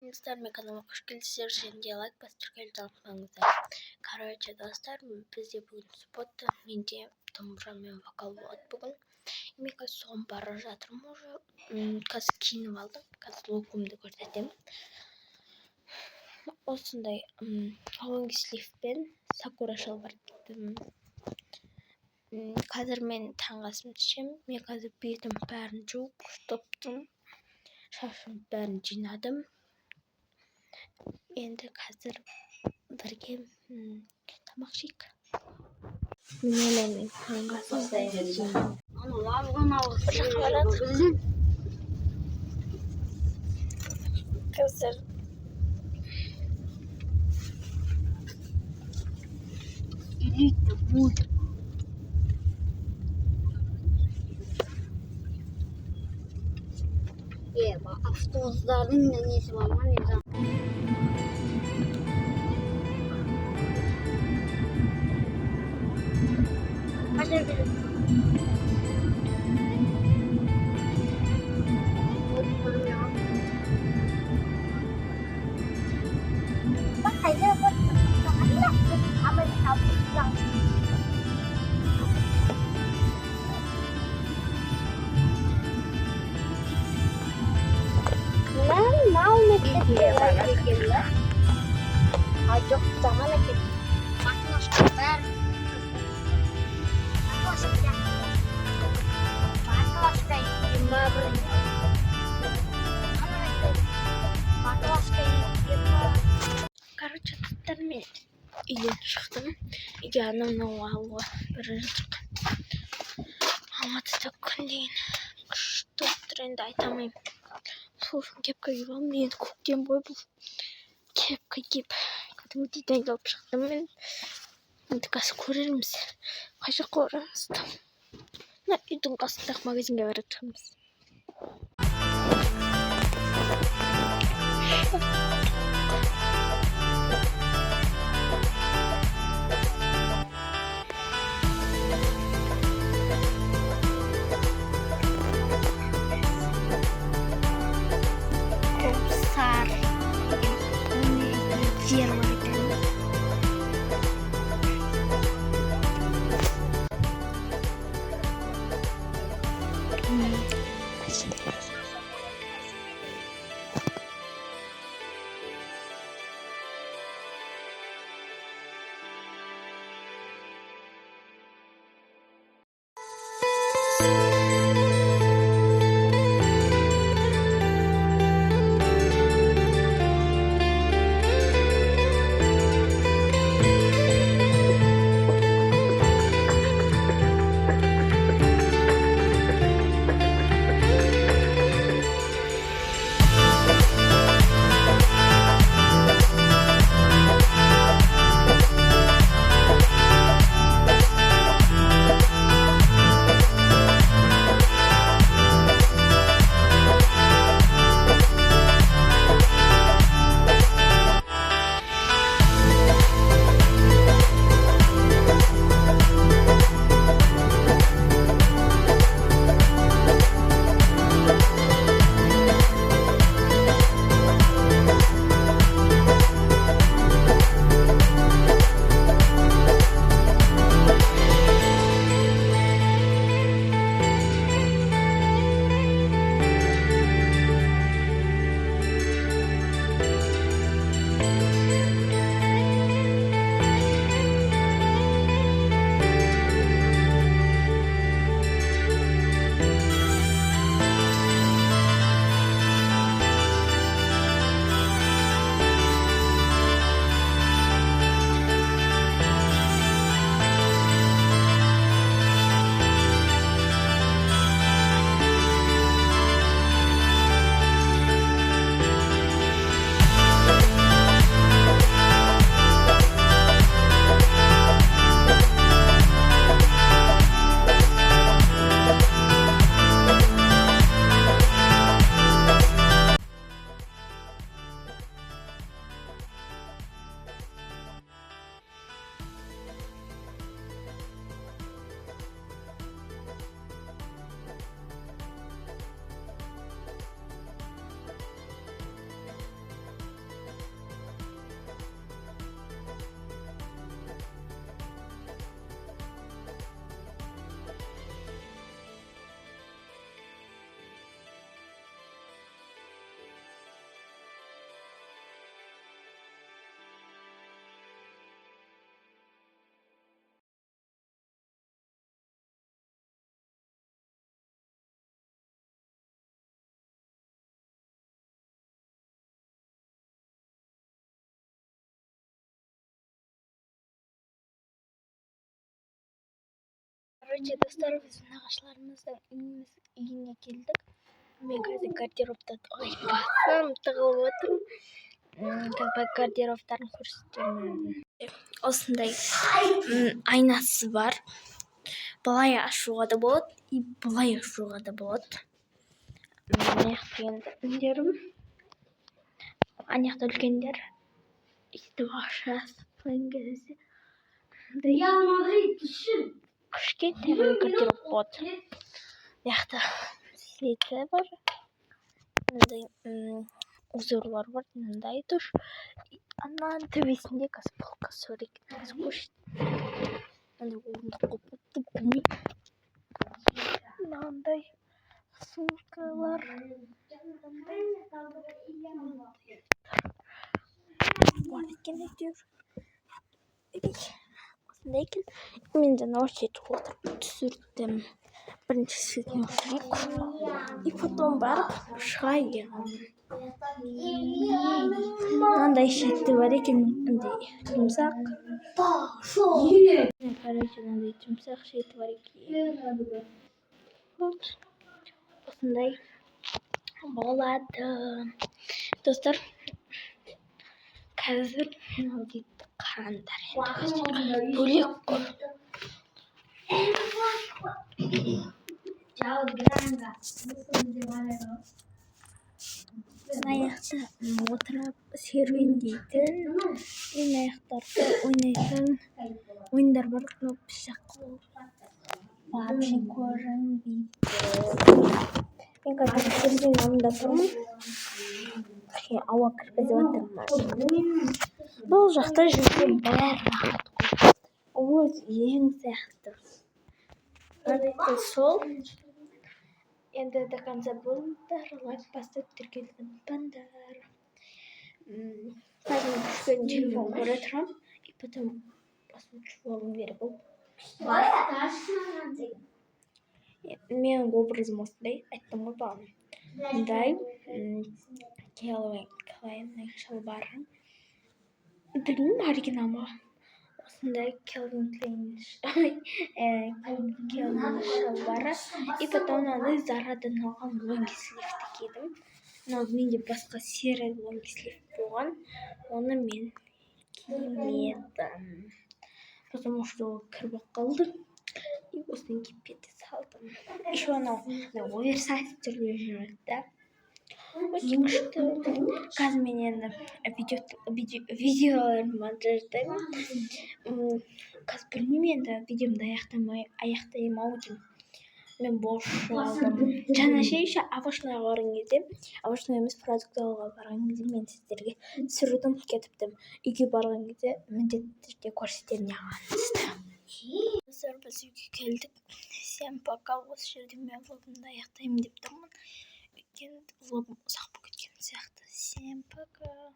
Достар, мы канал Кошкильсер, лайк, подстрекали там Короче, достар, бізде бүгін суббота, менде домбырамен вокал болады бүгін. Мен қазір соған бара жатырмын уже. Қазір киініп алдым, қазір логомды көрсетемін. Осындай лонги сливпен сакура шалбар кидім. Қазір мен таңғы асымды ішемін. Мен қазір бетім бәрін жуып, топтым, шашым бәрін жинадым. Енді қазір бірге тамақ ішейік. Міне мен таңғы асымды жинадым. Қазір Elite Mood. Bak avtobusların nesi var lan ya. Hadi bir. Bak haydi bak. Ama yapacağım. Now make it here. Ajok jangan lagi. Mas cover. Aku saja. Mas kayak gimana? Mas kayak gimana? Короче, достар, мен үйден шықтым. Үйге анамның алуға бара жатырмын. Алматыда күн дейін күшті болып тұр, енді айта алмаймын. Сол үшін кепка киіп алдым. Енді көктем ғой бұл. Кепка киіп кәдімгідей дайындалып шықтым мен. Енді қазір көрерміз. Қай жаққа барамыз. Мына үйдің қасындағы магазинге бара жатырмыз. Komisar jер бар екен. Короче, достар, біз нағашыларымыздың үйіне келдік. Мен қазір гардеробта басым тығылып отырмын. Қазір гардеробтарын көрсетемін. Осындай айнасы бар. Былай ашуға да болады, и былай ашуға да болады. Аяқтағандерім. Аяқта үлкендер. Өйтіп ашасыз қойған кезде. Кішкентай гардероб болады. Аяқта слеті бар. Мындай узорлар бар. Мындай тұр. Ананың төбесінде полка бар екен. Мындай орындық қойыпты. Мынандай сумкалар. Бар екен әйтеуір. Осындай екен. Мен жаңа сөйтіп отырып түсірдім. Бірінші сөйтіп и потом барып шығайын. Мынандай шетті бар екен. Мындай жұмсақ. Короче, мынандай жұмсақ шеті бар екен. Осындай болады. Достар, қазір дейді қараңдар. Бөлек қой. Аяқта отырып серуендейтін, аяқтарда ойнайтын ойындар бар. Кнопочка вообще көрінбейді. Мен қазір терезенің алдында тұрмын. Ауа кіргізіп жатырмын. Бұл жақта жүрген бәрі рахат қой. Өз үйің сияқты. Сол. Енді до конца болыңдар, лайк басып тіркелген бандар. Қазір күшкен телефон көре тұрам, и потом посмотрю вам вербал. Менің образым осындай, айттым ғой бағана. Мындай Calvin шалбары. Білмеймін, оригинал ма? Осындай Calvin Klein шалбары. И потом мынандай Зарадан алған лонги сливті кидім. Менде басқа серый лонги слив болған. Оны мен кимедім. Потому что кіріп қалды. И осыдан киіп кете салдым. Еще анау оверсайз түрде жүреді. Өте күшті. Қазір мен енді видеоларын монтаждаймын. Қазір білмеймін енді видеомды аяқтаймын ау деймін. Мен бош алдым. Жаңа еще овощныйға барған кезде, овощной емес продуктовыйға барған кезде мен сіздерге түсірдім, кетіптім. Үйге барған кезде міндетті түрде көрсетемін яғаныңызды. Достар, біз үйге келдік. Всем пока. Осы жерде мен влогымды аяқтаймын деп тұрмын. Өйткені влогым ұзақ болып кеткен сияқты. Всем пока.